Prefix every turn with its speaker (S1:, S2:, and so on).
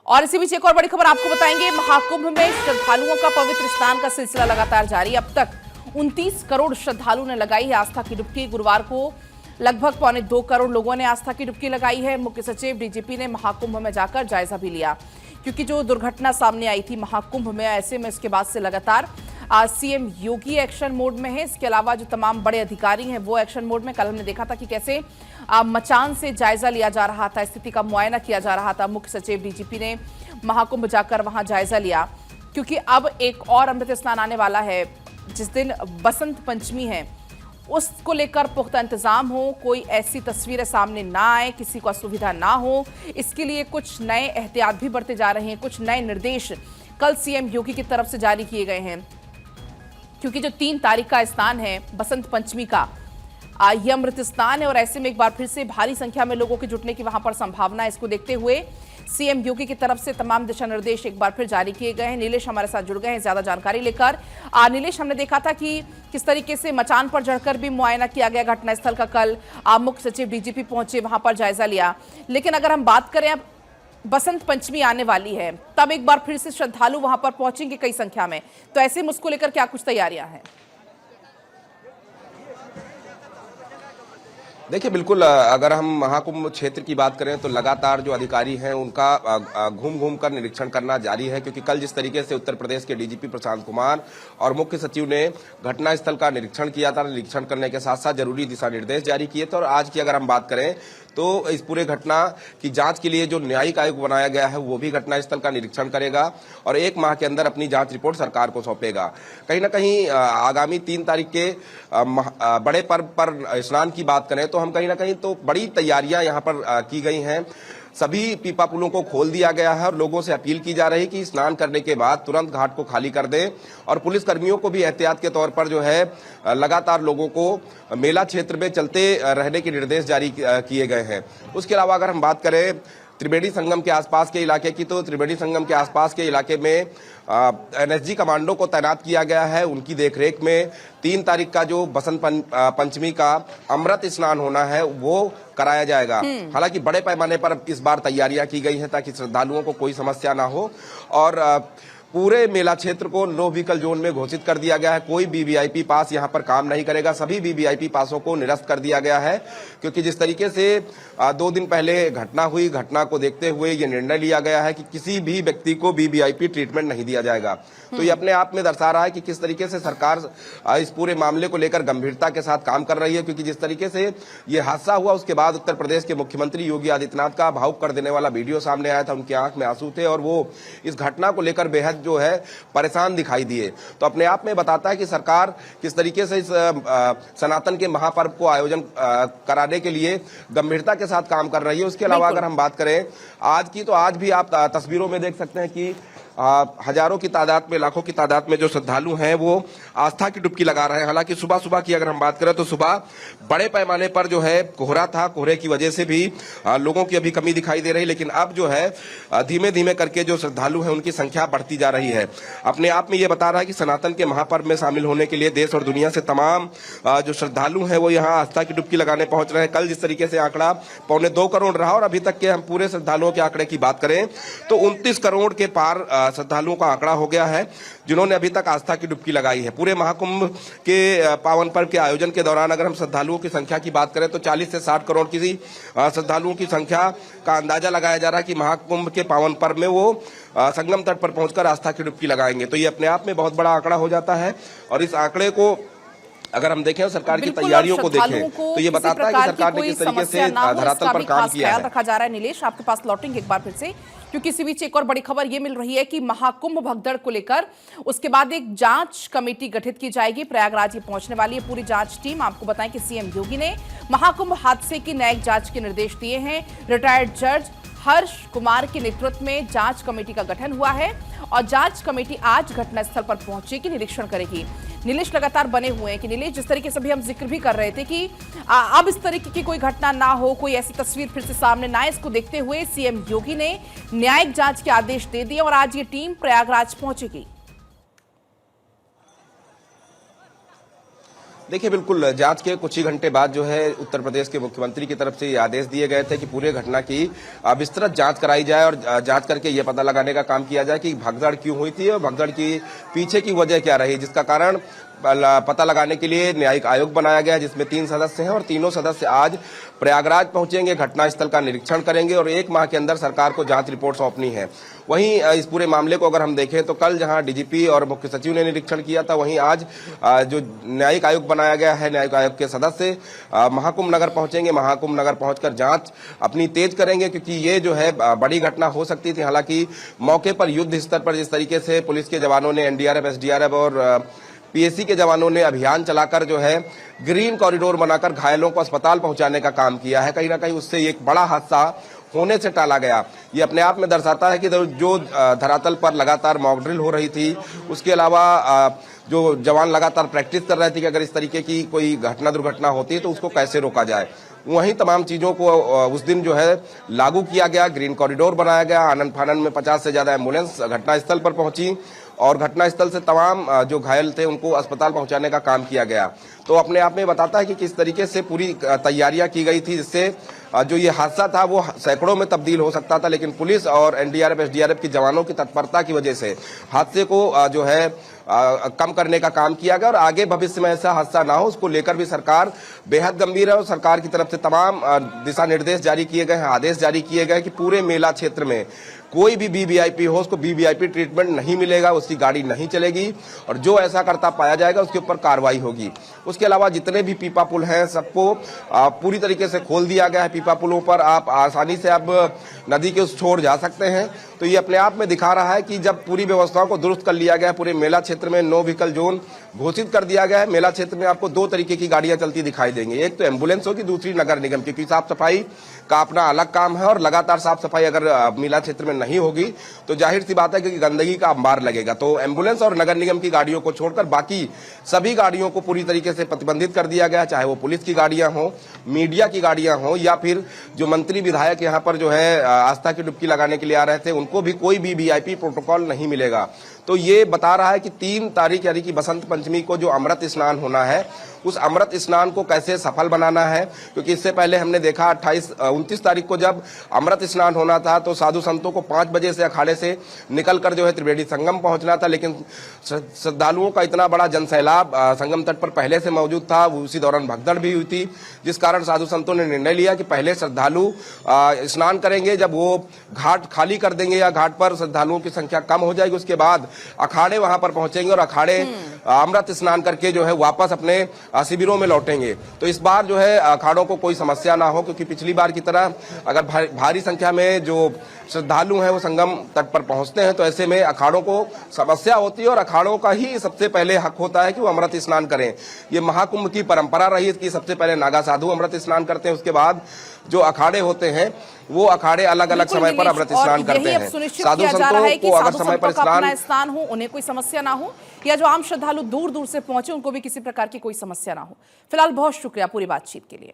S1: और इसी बीच एक और बड़ी खबर आपको बताएंगे। महाकुंभ में श्रद्धालुओं का पवित्र स्नान का सिलसिला लगातार जारी। अब तक 29 करोड़ श्रद्धालुओं ने लगाई है आस्था की डुबकी। गुरुवार को लगभग 2.25 करोड़ लोगों ने आस्था की डुबकी लगाई है। मुख्य सचिव डीजीपी ने महाकुंभ में जाकर जायजा भी लिया, क्योंकि जो दुर्घटना सामने आई थी महाकुंभ में, ऐसे में इसके बाद से लगातार सीएम योगी एक्शन मोड में है। इसके अलावा जो तमाम बड़े अधिकारी हैं वो एक्शन मोड में। कल हमने देखा था कि कैसे मचान से जायजा लिया जा रहा था, स्थिति का मुआयना किया जा रहा था। मुख्य सचिव डीजीपी ने महाकुंभ जाकर वहां जायजा लिया, क्योंकि अब एक और अमृत स्नान आने वाला है जिस दिन बसंत पंचमी है। उसको लेकर पुख्ता इंतजाम हो, कोई ऐसी तस्वीरें सामने ना आए, किसी को असुविधा ना हो, इसके लिए कुछ नए एहतियात भी बरते जा रहे हैं। कुछ नए निर्देश कल सीएम योगी की तरफ से जारी किए गए हैं, क्योंकि जो 3 तारीख का स्नान है बसंत पंचमी का, यह अमृत स्नान है और ऐसे में एक बार फिर से भारी संख्या में लोगों के जुटने की वहां पर संभावना है। इसको देखते हुए सीएम योगी की तरफ से तमाम दिशा निर्देश एक बार फिर जारी किए गए हैं। नीलेश हमारे साथ जुड़ गए हैं ज्यादा जानकारी लेकर। नीलेश, हमने देखा था कि किस तरीके से मचान पर चढ़कर भी मुआयना किया गया घटनास्थल का। कल मुख्य सचिव डीजीपी पहुंचे, वहां पर जायजा लिया। लेकिन अगर हम बात करें, अब बसंत पंचमी आने वाली है, तब एक बार फिर से श्रद्धालु वहां पर पहुंचेंगे कई संख्या में, तो ऐसे में उसको लेकर क्या कुछ तैयारियां हैं?
S2: देखिए, बिल्कुल अगर हम महाकुंभ क्षेत्र की बात करें तो लगातार जो अधिकारी हैं उनका घूम घूम कर निरीक्षण करना जारी है, क्योंकि कल जिस तरीके से उत्तर प्रदेश के डीजीपी प्रशांत कुमार और मुख्य सचिव ने घटनास्थल का निरीक्षण किया था, निरीक्षण करने के साथ साथ जरूरी दिशा निर्देश जारी किए थे। और आज की अगर हम बात करें तो इस पूरे घटना की जांच के लिए जो न्यायिक आयोग बनाया गया है वो भी घटनास्थल का निरीक्षण करेगा और 1 माह के अंदर अपनी जांच रिपोर्ट सरकार को सौंपेगा। कहीं ना कहीं आगामी 3 तारीख के बड़े पर्व पर स्नान की बात करें तो हम कहीं ना कहीं तो बड़ी तैयारियां यहां पर की गई हैं। सभी पीपा पुलों को खोल दिया गया है और लोगों से अपील की जा रही है कि स्नान करने के बाद तुरंत घाट को खाली कर दें। और पुलिस कर्मियों को भी एहतियात के तौर पर जो है लगातार लोगों को मेला क्षेत्र में चलते रहने के निर्देश जारी किए गए हैं। उसके अलावा अगर हम बात करें त्रिवेणी संगम के आसपास के इलाके की, तो त्रिवेणी संगम के आसपास के इलाके में एनएसजी कमांडो को तैनात किया गया है। उनकी देखरेख में 3 तारीख का जो बसंत पंचमी का अमृत स्नान होना है वो कराया जाएगा। हालांकि बड़े पैमाने पर इस बार तैयारियां की गई हैं ताकि श्रद्धालुओं को कोई समस्या ना हो। और पूरे मेला क्षेत्र को नो व्हीकल जोन में घोषित कर दिया गया है। कोई भी वीआईपी पास यहां पर काम नहीं करेगा। सभी वीवीआईपी पासों को निरस्त कर दिया गया है, क्योंकि जिस तरीके से 2 दिन पहले घटना हुई, घटना को देखते हुए ये निर्णय लिया गया है कि किसी भी व्यक्ति को वीवीआईपी ट्रीटमेंट नहीं दिया जाएगा। तो ये अपने आप में दर्शा रहा है कि किस तरीके से सरकार इस पूरे मामले को लेकर गंभीरता के साथ काम कर रही है, क्योंकि जिस तरीके से ये हादसा हुआ उसके बाद उत्तर प्रदेश के मुख्यमंत्री योगी आदित्यनाथ का भावुक कर देने वाला वीडियो सामने आया था। उनकी आंख में आंसू थे और वो इस घटना को लेकर बेहद जो है परेशान दिखाई दिए। तो अपने आप में बताता है कि सरकार किस तरीके से इस सनातन के महापर्व को आयोजन कराने के लिए गंभीरता के साथ काम कर रही है। उसके अलावा अगर हम बात करें आज की, तो आज भी आप तस्वीरों में देख सकते हैं कि हजारों की तादाद में, लाखों की तादाद में जो श्रद्धालु हैं वो आस्था की डुबकी लगा रहे हैं। हालांकि सुबह सुबह की अगर हम बात करें तो सुबह बड़े पैमाने पर जो है कोहरा था, कोहरे की वजह से भी लोगों की अभी कमी दिखाई दे रही, लेकिन अब जो है धीमे धीमे करके जो श्रद्धालु हैं उनकी संख्या बढ़ती जा रही है। अपने आप में ये बता रहा है कि सनातन के महापर्व में शामिल होने के लिए देश और दुनिया से तमाम जो श्रद्धालु हैं वो यहाँ आस्था की डुबकी लगाने पहुंच रहे हैं। कल जिस तरीके से आंकड़ा 2.25 करोड़ रहा और अभी तक के हम पूरे श्रद्धालुओं के आंकड़े की बात करें तो 29 करोड़ के पार श्रद्धालुओं का आंकड़ा हो गया है, जिन्होंने अभी तक आस्था की डुबकी लगाई है। पूरे महाकुंभ के पावन पर्व के आयोजन के दौरान अगर हम श्रद्धालुओं की संख्या की बात करें तो 40 से 60 करोड़ की श्रद्धालुओं की संख्या का अंदाजा लगाया जा रहा है कि महाकुंभ के पावन पर्व में वो संगम तट पर पहुंचकर आस्था की डुबकी लगाएंगे। तो ये अपने आप में बहुत बड़ा आंकड़ा हो जाता है। और इस आंकड़े को अगर हम देखें, सरकार की तैयारियों को देखें, तो ये बताता है कि सरकार ने किस तरीके से धरातल पर काम किया है।
S1: रखा जा रहा है। नीलेश, आपके पास लौटेंगे एक बार फिर से, क्योंकि इसी बीच एक और बड़ी खबर ये मिल रही है कि महाकुंभ भगदड़ को लेकर उसके बाद एक जांच कमेटी गठित की जाएगी। प्रयागराज ये पहुंचने वाली है पूरी जांच टीम। आपको बताएं कि सीएम योगी ने महाकुंभ हादसे की न्यायिक जांच के निर्देश दिए हैं। रिटायर्ड जज हर्ष कुमार के नेतृत्व में जांच कमेटी का गठन हुआ है और जांच कमेटी आज घटनास्थल पर पहुंचेगी, निरीक्षण करेगी। नीलेश लगातार बने हुए हैं कि नीलेश, जिस तरीके से भी हम जिक्र भी कर रहे थे कि अब इस तरीके की कोई घटना ना हो, कोई ऐसी तस्वीर फिर से सामने ना आए, इसको देखते हुए सीएम योगी ने न्यायिक जांच के आदेश दे दिए और आज ये टीम प्रयागराज पहुंचेगी।
S2: देखिए, बिल्कुल जांच के कुछ ही घंटे बाद जो है उत्तर प्रदेश के मुख्यमंत्री की तरफ से ये आदेश दिए गए थे कि पूरे घटना की विस्तृत जांच कराई जाए और जांच करके ये पता लगाने का काम किया जाए कि भगदड़ क्यों हुई थी और भगदड़ की पीछे की वजह क्या रही, जिसका कारण पता लगाने के लिए न्यायिक आयोग बनाया गया, जिसमें 3 सदस्य हैं और तीनों सदस्य आज प्रयागराज पहुंचेंगे, घटनास्थल का निरीक्षण करेंगे और 1 माह के अंदर सरकार को जांच रिपोर्ट सौंपनी है। वहीं इस पूरे मामले को अगर हम देखें तो कल जहां डीजीपी और मुख्य सचिव ने निरीक्षण किया था, वहीं आज जो न्यायिक आयोग बनाया गया है, न्यायिक आयोग के सदस्य महाकुंभ नगर पहुंचेंगे। महाकुंभ नगर पहुंचकर जांच अपनी तेज करेंगे, क्योंकि ये जो है बड़ी घटना हो सकती थी। हालांकि मौके पर युद्ध स्तर पर जिस तरीके से पुलिस के जवानों ने, एनडीआरएफ, एसडीआरएफ और पीएसी के जवानों ने अभियान चलाकर जो है ग्रीन कॉरिडोर बनाकर घायलों को अस्पताल पहुंचाने का काम किया है, कहीं ना कहीं उससे एक बड़ा हादसा होने से टाला गया। ये अपने आप में दर्शाता है कि जो धरातल पर लगातार मॉक ड्रिल हो रही थी, उसके अलावा जो जवान लगातार प्रैक्टिस कर रहे थे कि अगर इस तरीके की कोई घटना दुर्घटना होती है तो उसको कैसे रोका जाए, वहीं तमाम चीजों को उस दिन जो है लागू किया गया। ग्रीन कॉरिडोर बनाया गया, आनन फानन में 50 से ज्यादा एम्बुलेंस घटनास्थल पर पहुंची और घटनास्थल से तमाम जो घायल थे उनको अस्पताल पहुंचाने का काम किया गया। तो अपने आप में बताता है कि किस तरीके से पूरी तैयारियां की गई थी, जिससे जो ये हादसा था वो सैकड़ों में तब्दील हो सकता था, लेकिन पुलिस और एनडीआरएफ, एसडीआरएफ की जवानों की तत्परता की वजह से हादसे को जो है कम करने का काम किया गया और आगे भविष्य में ऐसा हादसा ना हो, उसको लेकर भी सरकार बेहद गंभीर है और सरकार की तरफ से तमाम दिशा निर्देश जारी किए गए हैं, आदेश जारी किए गए कि पूरे मेला क्षेत्र में कोई भी वीवीआईपी हो, उसको वीवीआईपी ट्रीटमेंट नहीं मिलेगा, उसकी गाड़ी नहीं चलेगी और जो ऐसा करता पाया जाएगा उसके ऊपर कार्रवाई होगी। उसके अलावा जितने भी पीपा पुल हैं सबको पूरी तरीके से खोल दिया गया है। पीपा पुलों पर आप आसानी से अब नदी के उस छोर जा सकते हैं। तो ये अपने आप में दिखा रहा है कि जब पूरी व्यवस्थाओं को दुरुस्त कर लिया गया है, पूरे मेला क्षेत्र में नो व्हीकल जोन घोषित कर दिया गया है। मेला क्षेत्र में आपको 2 तरीके की गाड़ियां चलती दिखाई देंगी, एक तो एम्बुलेंस होगी, दूसरी नगर निगम, क्योंकि साफ सफाई का अपना अलग काम है और लगातार साफ सफाई अगर मेला क्षेत्र में नहीं होगी तो जाहिर सी बात है कि गंदगी का अंबार लगेगा। तो एम्बुलेंस और नगर निगम की गाड़ियों को छोड़कर बाकी सभी गाड़ियों को पूरी तरीके से प्रतिबंधित कर दिया गया, चाहे वो पुलिस की गाड़ियां हो, मीडिया की गाड़ियां हो या फिर जो मंत्री विधायक यहाँ पर जो है आस्था की डुबकी लगाने के लिए आ रहे थे, उनको भी कोई भी वीआईपी प्रोटोकॉल नहीं मिलेगा। तो ये बता रहा है कि 3 तारीख यानी कि बसंत पंचमी को जो अमृत स्नान होना है, उस अमृत स्नान को कैसे सफल बनाना है, क्योंकि इससे पहले हमने देखा 29 तारीख को जब अमृत स्नान होना था तो साधु संतों को 5 बजे से अखाड़े से निकलकर जो है त्रिवेणी संगम पहुंचना था, लेकिन श्रद्धालुओं का इतना बड़ा जनसैलाब संगम तट पर पहले से मौजूद था, उसी दौरान भगदड़ भी हुई थी, जिस कारण साधु संतों ने निर्णय लिया कि पहले श्रद्धालु स्नान करेंगे, जब वो घाट खाली कर देंगे या घाट पर श्रद्धालुओं की संख्या कम हो जाएगी उसके बाद अखाड़े वहां पर पहुंचेंगे और अखाड़े अमृत स्नान करके जो है वापस अपने शिविरों में लौटेंगे। तो इस बार जो है अखाड़ों को कोई समस्या ना हो, क्योंकि पिछली बार की तरह अगर भारी संख्या में जो श्रद्धालु हैं वो संगम तट पर पहुंचते हैं तो ऐसे में अखाड़ों को समस्या होती है और अखाड़ों का ही सबसे पहले हक होता है कि वो अमृत स्नान करें। ये महाकुंभ की परंपरा रही है कि सबसे पहले नागा साधु अमृत स्नान करते हैं, उसके बाद जो अखाड़े होते हैं वो अखाड़े अलग अलग समय पर अमृत स्नान करते हैं।
S1: साधु संतों को अगर समय पर स्नान हो, उन्हें कोई समस्या ना हो, या जो आम श्रद्धालु दूर दूर से पहुंचे उनको भी किसी प्रकार की कोई समस्या ना हो। फिलहाल बहुत शुक्रिया पूरी बातचीत के लिए।